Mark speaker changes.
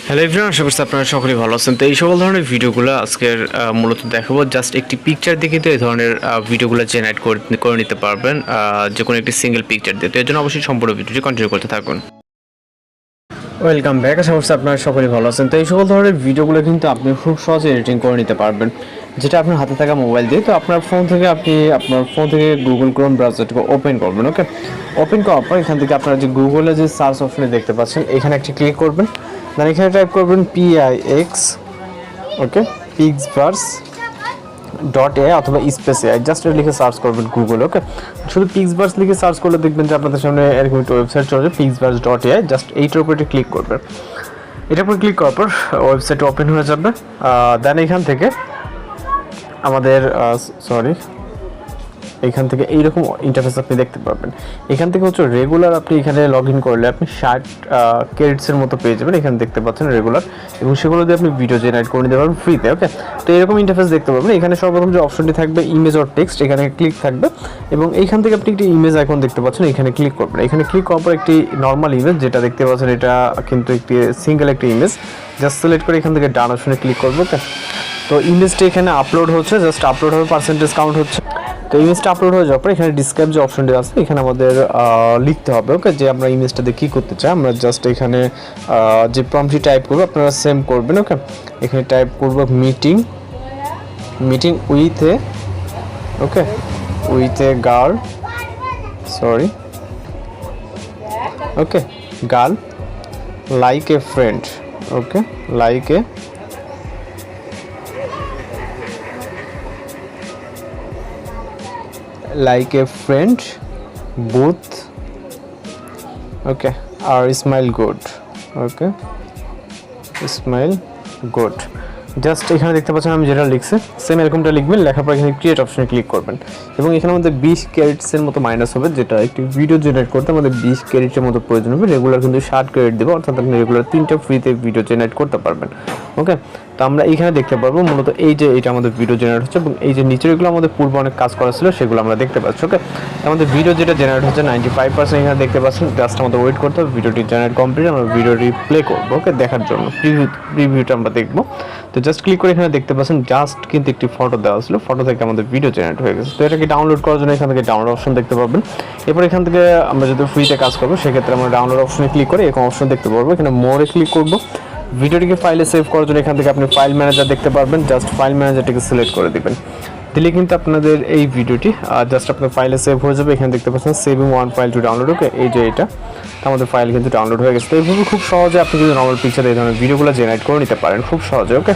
Speaker 1: Hello everyone, আশা করছি আপনারা সকলেই ভালো আছেন। তো এই সকল ধরনের ভিডিওগুলো আজকের মূলত দেখাবো। জাস্ট একটি পিকচার দিয়ে কিন্তু এই ধরনের ভিডিওগুলো জেনারেট করে নিতে পারবেন, যে কোনো একটি সিঙ্গেল পিকচার দিয়ে। তো এর জন্য অবশ্যই সম্পূর্ণ ভিডিওটি কন্টিনিউ করতে থাকুন। ওয়েলকাম ব্যাক, আশা করছি আপনারা সকলেই ভালো আছেন। তো এই সকল ধরনের ভিডিওগুলো কিন্তু আপনি খুব সহজে এডিটিং করে নিতে পারবেন, যেটা আপনার হাতে থাকা মোবাইল দিয়ে। তো আপনার ফোন থেকে গুগল ক্রোম ব্রাউজারটাকে ওপেন করবেন। ওকে, ওপেন করার পর এখান থেকে আপনারা যে গুগলে যে সার্চ অপশনে দেখতে পাচ্ছেন, এখানে একটি ক্লিক করবেন। দেন এখানে টাইপ করবেন PIX, ওকে, পিক্সভার্স .ai অথবা স্পেস AI, জাস্ট লিখে সার্চ করবেন গুগল। ওকে, শুধু পিক্সভার্স লিখে সার্চ করলে দেখবেন যে আপনাদের সামনে এরকম একটা ওয়েবসাইট চলে যাবে, picsverse.ai। জাস্ট এইটার উপরে ক্লিক করবেন। এটার উপর ক্লিক করার পর ওয়েবসাইট ওপেন হয়ে যাবে। দেন এখান থেকে আমাদের এখান থেকে এইরকম ইন্টারফেস আপনি দেখতে পাবেন। এখান থেকে হচ্ছে রেগুলার, আপনি এখানে লগ ইন করলে আপনি 60 ক্রেডিটসের মতো পেয়ে যাবেন। এখানে দেখতে পাচ্ছেন রেগুলার, এবং সেগুলো দিয়ে আপনি ভিডিও জেনারেট করে নিতে পারবেন ফ্রিতে। ওকে, তো এরকম ইন্টারফেস দেখতে পাবেন। এখানে সর্বপ্রথম যে অপশনটি থাকবে ইমেজ অর টেক্সট, এখানে ক্লিক থাকবে, এবং এইখান থেকে আপনি একটি ইমেজ আইকন দেখতে পাচ্ছেন, এখানে ক্লিক করবেন। এখানে ক্লিক করার পর একটি নর্মাল ইমেজ যেটা দেখতে পাচ্ছেন, এটা কিন্তু একটি সিঙ্গেল একটি ইমেজ। জাস্ট সিলেক্ট করে এখান থেকে ডান অপশনে ক্লিক করবো। ওকে, তো ইমেজটা এখানে আপলোড হচ্ছে, জাস্ট আপলোড হবে, পার্সেন্টেজ কাউন্ট হচ্ছে। তো ইমেজটা আপলোড হয়ে যাওয়ার পর এখানে ডিসক্রাইব যে অপশনটি আছে, এখানে আমাদের লিখতে হবে। ওকে, যে আমরা ইমেজটাতে কী করতে চাই। আমরা জাস্ট এখানে যে প্রম্পটটি টাইপ করবো আপনারা সেম করবেন। ওকে, এখানে টাইপ করবো meeting with a girl, okay, girl like a friend. Okay, like a friend, both, okay, or smile good, okay, smile good। Just এখানে দেখতে পাচ্ছেন আমি যেটা লিখছি সেম এরকমটা লিখবেন। লেখার পর এখানে ক্রিয়েট অপশনে ক্লিক করবেন, এবং এখানে আমাদের 20 ক্রেডিটসের মতো মাইনাস হবে, যেটা একটি ভিডিও জেনারেট করতে আমাদের 20 ক্রেডিটের মতো প্রয়োজন হবে। রেগুলার কিন্তু 60 ক্রেডিট দেবো, অর্থাৎ আপনি রেগুলার 3টা ফ্রিতে ভিডিও জেনারেট করতে পারবেন। ওকে, তো আমরা এইখানে দেখতে পারবো মূলত এই যে এটা আমাদের ভিডিও জেনারেট হচ্ছে, এবং এই যে নিচের এগুলো আমাদের পূর্বে অনেক কাজ করা ছিল, সেগুলো আমরা দেখতে পাচ্ছি। ওকে, আমাদের ভিডিও যেটা জেনারেট হচ্ছে 95% এখানে দেখতে পাচ্ছেন। জাস্ট আমাদের ওয়েট করতে হবে, ভিডিওটি জেনারেট কমপ্লিট, আমরা ভিডিওটি প্লে করবো। ওকে, দেখার জন্য প্রিভিউটা আমরা দেখবো। তো জাস্ট ক্লিক করে এখানে দেখতে পাচ্ছেন জাস্ট কিন্তু একটি ফটো দেওয়া ছিল, ফটো থেকে আমাদের ভিডিও জেনারেট হয়ে গেছে। তো এটাকে ডাউনলোড করার জন্য এখান থেকে ডাউনলোড অপশন দেখতে পাবেন। এরপর এখান থেকে আমরা যদি ফ্রিতে কাজ করবো, সেক্ষেত্রে আমরা ডাউনলোড অপশনে ক্লিক করে এরকম অপশন দেখতে পারবো। এখানে মোরে ক্লিক করবো। ভিডিওটিকে ফাইলে সেভ করার জন্য এখান থেকে আপনি ফাইল ম্যানেজার দেখতে পারবেন, জাস্ট ফাইল ম্যানেজারটিকে সিলেক্ট করে দিবেন। দিলে কিন্তু আপনাদের এই ভিডিওটি জাস্ট আপনার ফাইলে সেভ হয়ে যাবে। এখানে দেখতে পাচ্ছেন saving one file to download. Okay, এই যে এটা আমাদের ফাইল কিন্তু ডাউনলোড হয়ে গেছে। তো এইভাবে খুব সহজে আপনি যদি নর্মাল পিকচার এই ধরনের ভিডিওগুলো জেনারেট করে নিতে পারেন খুব সহজে। ওকে।